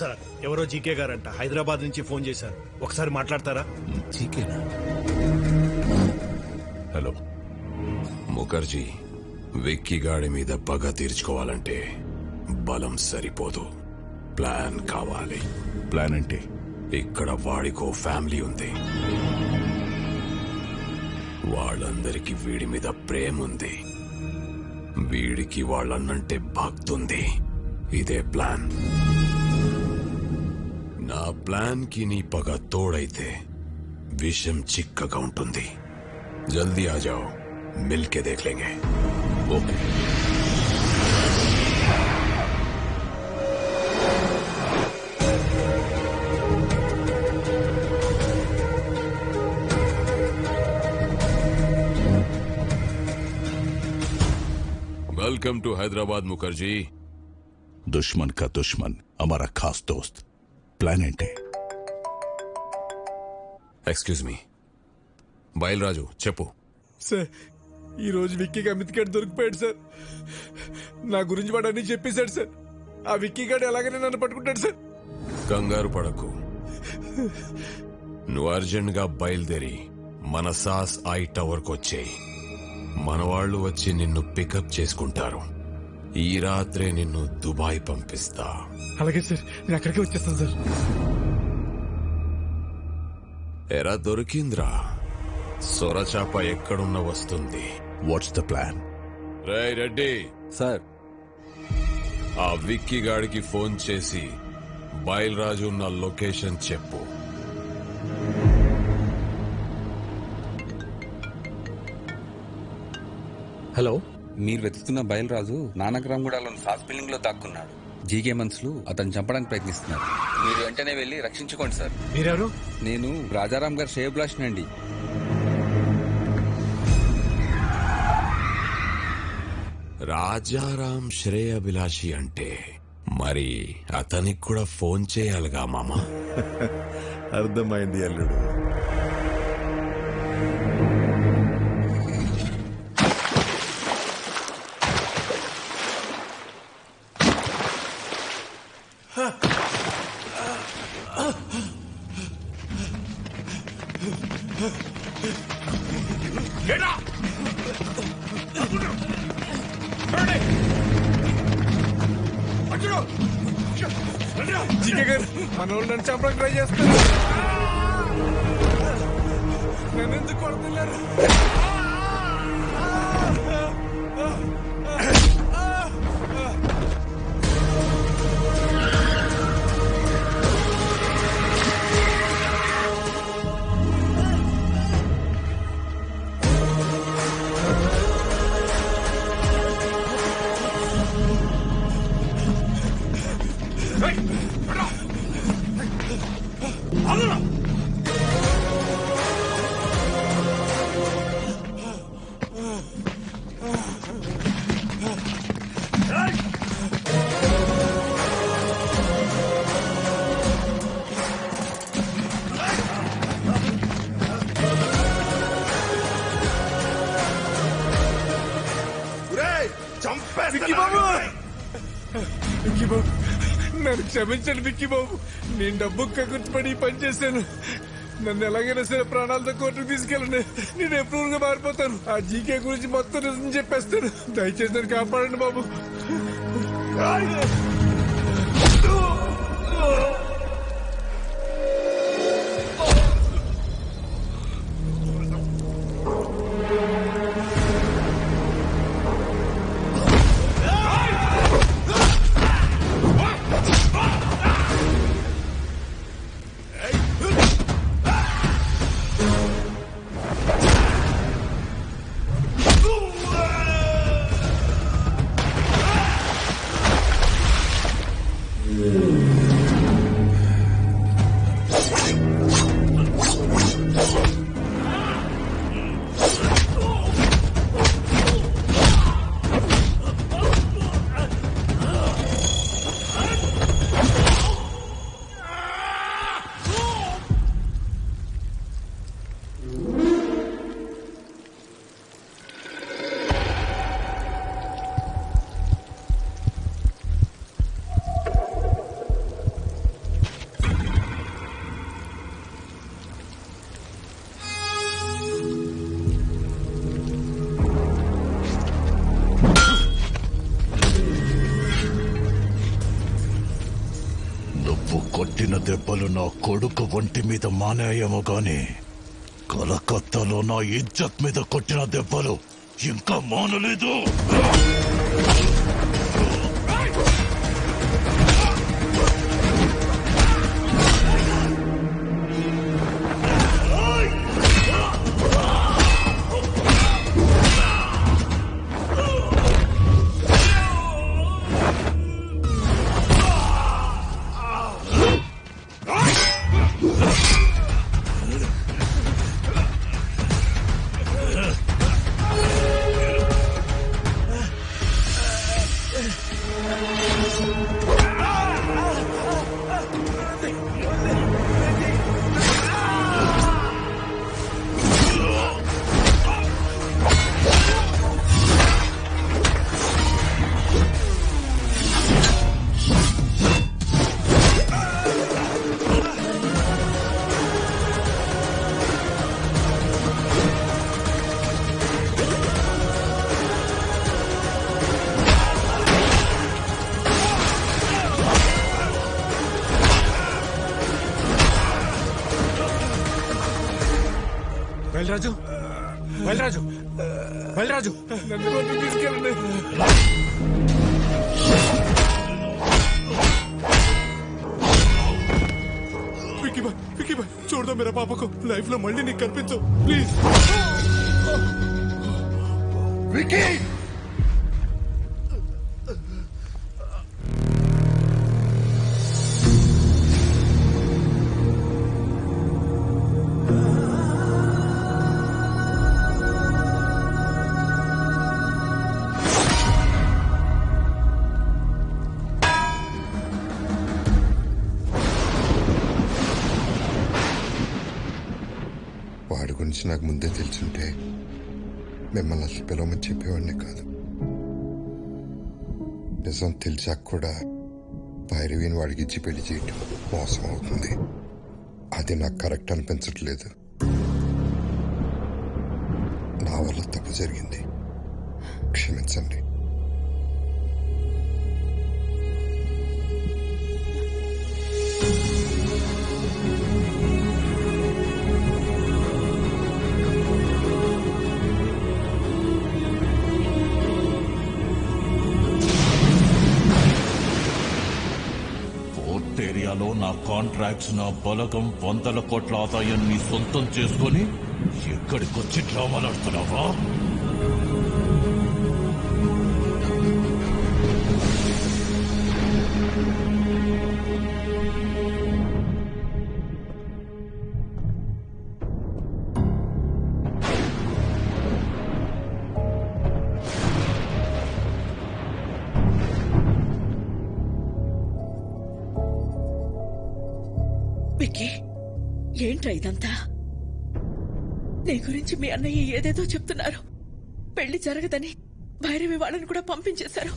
Sir ఎవరో GK గారంట Hyderabad నుంచి phone చేశారు, ఒకసారి మాట్లాడతారా? జీకేనా? హలో ముఖర్జీ, విక్కీ గాడి మీద పగ తీర్చుకోవాలంటే బలం సరిపోదు, ప్లాన్ కావాలి. ప్లాన్ అంటే? ఇక్కడ వాడికో ఫ్యామిలీ ఉంది, వాళ్ళందరికీ వీడి మీద ప్రేమ ఉంది, వీడికి వాళ్ళన్నంటే భక్తుంది. ఇదే ప్లాన్. నా ప్లాన్ కి నీ పగ తోడైతే విషయం చిక్కగా ఉంటుంది. జల్దీ ఆ జాओ, మిల్కే దేఖ్ లేంగే. Okay. Welcome to Hyderabad Mukherjee. दुश्मन का दुश्मन हमारा खास दोस्त. ప్లాన్ ఏంటి? ఎక్స్క్యూజ్ మీ, బయలురాజు చెప్పు. సార్ ఈ రోజు విక్కీ అమిత్ గడ్ దొరికిపోయాడు సార్. నా గురించి వాడు అన్ని చెప్పేశాడు సార్. ఆ విక్కీ గడ్ ఎలాగైనా నన్ను పట్టుకుంటాడు సార్. కంగారు పడకు, నువ్వు అర్జెంట్ గా బయలుదేరి మన సాస్ ఐ టవర్ కొచ్చేయి. మన వాళ్ళు వచ్చి నిన్ను పికప్ చేసుకుంటారు. ఈ రాత్రే నిన్ను దుబాయ్ పంపిస్తా. అలాగే సార్, నేను అక్కడికే వచ్చేస్తాను సార్. ఎరా దొరికింద్రా, సొరచాప ఎక్కడున్న వస్తుంది. What's the plan? Ray Reddy sir, ఆ విక్కీ గాడికి ఫోన్ చేసి బయలురాజు ఉన్న లొకేషన్ చెప్పు. హలో, మీరు వెతుకుతున్న బయలురాజు నానక్రామ్గూడలోని సాస్ బిల్డింగ్ లో దాక్కున్నాడు. జీకే మనుషులు అతను చంపడానికి ప్రయత్నిస్తున్నారు. మీరు వెంటనే వెళ్లి రక్షించుకోండి సార్. మీరెవరు? నేను రాజారాం గారు శ్రేయభిలాష్ అండి. రాజారాం శ్రేయభిలాషి అంటే మరి అతనికి కూడా ఫోన్ చేయాలిగా మామ. అర్థమైంది అల్లుడు. జీకే గారు మన వాళ్ళు నన్ను చంపడానికి ట్రై చేస్తారు. నన్ను ఎందుకు కొడుతున్నారు? విక్కీ బాబు, విక్కీ బాబు నన్ను క్షమించండి విక్కీ బాబు. నేను డబ్బు కగుర్తుపడి పని చేశాను. నన్ను ఎలాగైనా సరే ప్రాణాలతో కోర్టుకు తీసుకెళ్ళండి. నేను ఎప్పుడు మారిపోతాను. ఆ జీకే గురించి మొత్తం నిజం చెప్పేస్తాను. దయచేసి నన్ను కాపాడండి బాబు. కొట్టిన దెబ్బలు నా కొడుకు ఒంటి మీద మానేయేమో గాని కలకత్తాలో నా ఇజ్జత్ మీద కొట్టిన దెబ్బలు ఇంకా మానలేదు. బయలురాజు బయలురాజు బయలురాజు నన్ను కోర్టుకు తీసుకెళ్ళండి. విక్కీ భాయ్ చూడదా మేరా పాపకు లైఫ్ లో మళ్ళీ నీకు కనిపించు ప్లీజ్. విక్కీ వాడి గురించి నాకు ముందే తెలుసుంటే మిమ్మల్ని అసలు పిలవమని చెప్పేవాడిని కాదు. నిజం తెలిసాక కూడా భైరవిని వాడికి ఇచ్చి పెళ్లి చేయటం మోసం అవుతుంది. అది నాకు కరెక్ట్ అనిపించట్లేదు. నా వల్ల తప్పు జరిగింది, క్షమించండి. ఏరియాలో నా కాంట్రాక్ట్స్, నా బలగం, 100 కోట్ల ఆదాయాన్ని సొంతం చేసుకొని ఎక్కడికొచ్చి డ్రామాలాడుతున్నావా? విక్కీ, ఏంట్రా ఇదంతా? నీ గురించి మీ అన్నయ్య ఏదేదో చెప్తున్నారు. పెళ్లి జరగదని భైరవి వాళ్ళని కూడా పంపించేశారు.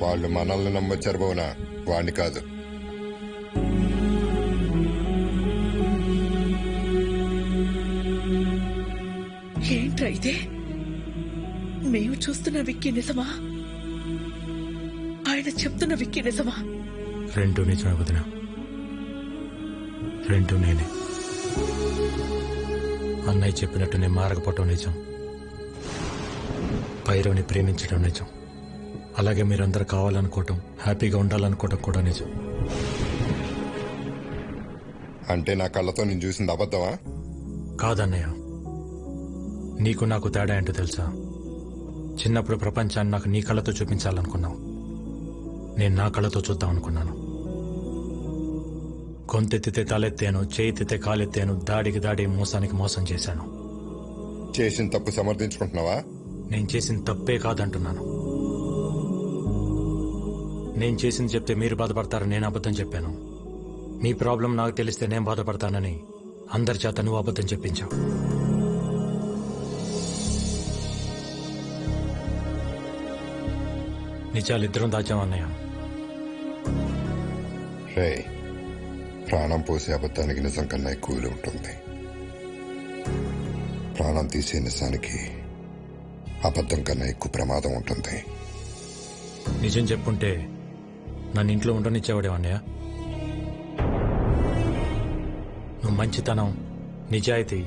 వాళ్ళు మనల్ని నమ్మొచ్చారు భవన, వాణ్ణి కాదు. ఏంట్రా ఇదే? మేము చూస్తున్న విక్కీ నిజమా? ఆయన చెప్తున్న విక్కీ నిజమా? రెండు నిజమే వదినా, రెండు నేనే. అన్నయ్య చెప్పినట్టు నేను మారకపోవటం నిజం, భైరవిని ప్రేమించడం నిజం, అలాగే మీరందరూ కావాలనుకోవటం, హ్యాపీగా ఉండాలనుకోవటం కూడా నిజం. అంటే నా కళ్ళతో నేను చూసింది అబద్ధమా? కాదన్నయ్య, నీకు నాకు తేడా ఏంటో తెలుసా? చిన్నప్పుడు ప్రపంచాన్ని నాకు నీ కళ్ళతో చూపించాలనుకున్నావు, నేను నా కళ్ళతో చూద్దాం అనుకున్నాను. గొంతెత్తితే తలెత్తాను, చేయితే కాలెత్తాను, దాడికి దాడి, మోసానికి మోసం చేశాను. చేసిన తప్పు సమర్థించుకుంటున్నావా? నేను చేసిన తప్పే కాదంటున్నాను. నేను చేసింది చెప్తే మీరు బాధపడతారని నేను అబద్ధం చెప్పాను. మీ ప్రాబ్లం నాకు తెలిస్తే నేను బాధపడతానని అందరి చేత నువ్వు అబద్ధం చెప్పించావు. నిజాలిద్దరం దాచామన్నయ్య. రే, ప్రాణం పోసే అబద్ధానికి నిజం కన్నా ఎక్కువ విలువ ఉంటుంది. ప్రాణం తీసే నిజానికి అబద్ధం కన్నా ఎక్కువ ప్రమాదం ఉంటుంది. నిజం చెప్పుంటే నన్ను ఇంట్లో ఉండనిచ్చేవాడే అన్నయ్య. నువ్వు మంచితనం, నిజాయితీ,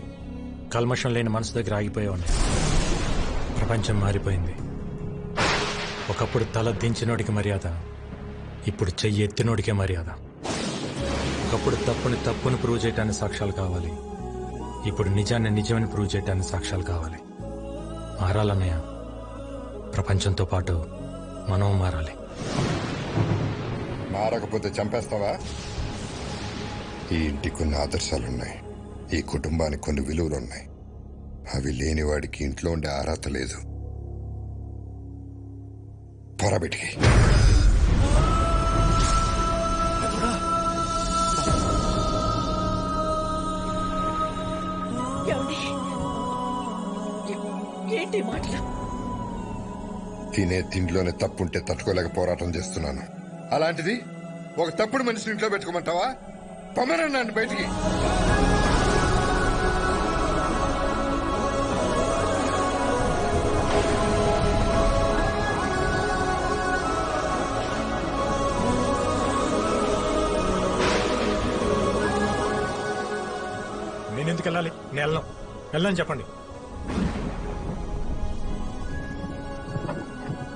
కల్మషం లేని మనసు దగ్గర ఆగిపోయావని. ప్రపంచం మారిపోయింది. ఒకప్పుడు తల దించినోడికి మర్యాద, ఇప్పుడు చెయ్యి ఎత్తినోడికే మర్యాద. ఒకప్పుడు తప్పుని ప్రూవ్ చేయడానికి సాక్ష్యాలు కావాలి, ఇప్పుడు నిజాన్ని నిజమని ప్రూవ్ చేయడానికి సాక్ష్యాలు కావాలి. మారాలన్నయ్య. ప్రపంచంతో పాటు మనం మారాలి. మారకపోతే చంపేస్తావా? ఈ ఇంటికి కొన్ని ఆదర్శాలున్నాయి, ఈ కుటుంబానికి కొన్ని విలువలున్నాయి. అవి లేని వాడికి ఇంట్లో ఉండే అర్హత లేదు. పొరబెట్టి ఏంటి మాటలు? తినే తిండిలోనే తప్పుంటే తట్టుకోలేక పోరాటం చేస్తున్నాను. అలాంటిది ఒక తప్పుడు మనిషిని ఇంట్లో పెట్టుకోమంటావా? పొమ్మనండి బయటికి. నేనెందుకు వెళ్ళాలి? నేను వెళ్ళని చెప్పండి.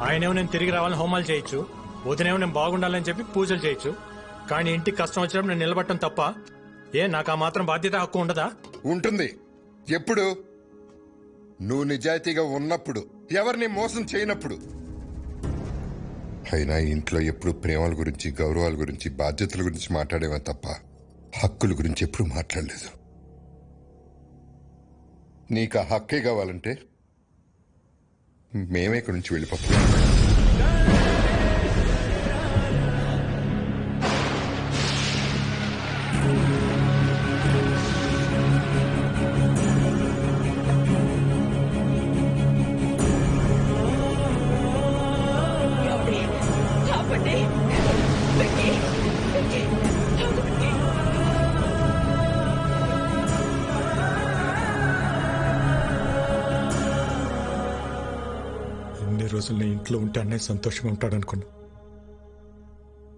ఆయనేమో నేను తిరిగి రావాలని హోమాలు చేయొచ్చు, వదినేమో నేను బాగుండాలని చెప్పి పూజలు చేయొచ్చు. కానీ ఇంటికి కష్టం వచ్చినప్పుడు నేను నిలబడటం తప్ప? నాకు ఆ మాత్రం బాధ్యత, హక్కు ఉండదా? ఉంటుంది. ఎప్పుడు? నువ్వు నిజాయితీగా ఉన్నప్పుడు, ఎవరిని మోసం చేయనప్పుడు. అయినా ఇంట్లో ఎప్పుడు ప్రేమల గురించి, గౌరవాల గురించి, బాధ్యతల గురించి మాట్లాడేవా తప్ప హక్కుల గురించి ఎప్పుడు మాట్లాడలేదు. నీకు ఆ హక్కే కావాలంటే మేమే ఇక్కడి నుంచి వెళ్ళిపోతాం. ఇన్ని రోజులు నేను ఇంట్లో ఉంటే అన్నయ్య సంతోషంగా ఉంటాడు అనుకున్నా.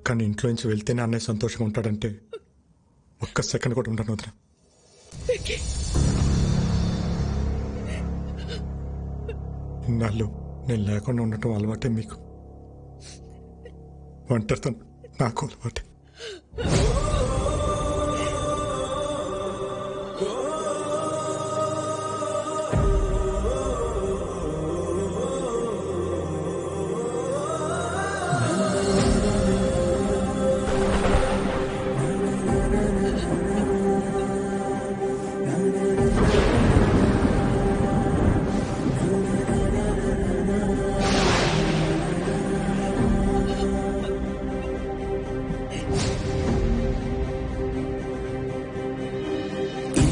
కానీ ఇంట్లో నుంచి వెళ్తేనే అన్నయ్య సంతోషంగా ఉంటాడంటే ఒక్క సెకండ్ కూడా ఉండను వదిన. ఇన్నాళ్ళు నేను లేకుండా ఉండటం అలవాటే మీకు, ఒంటరితనం నాకు అలవాటే.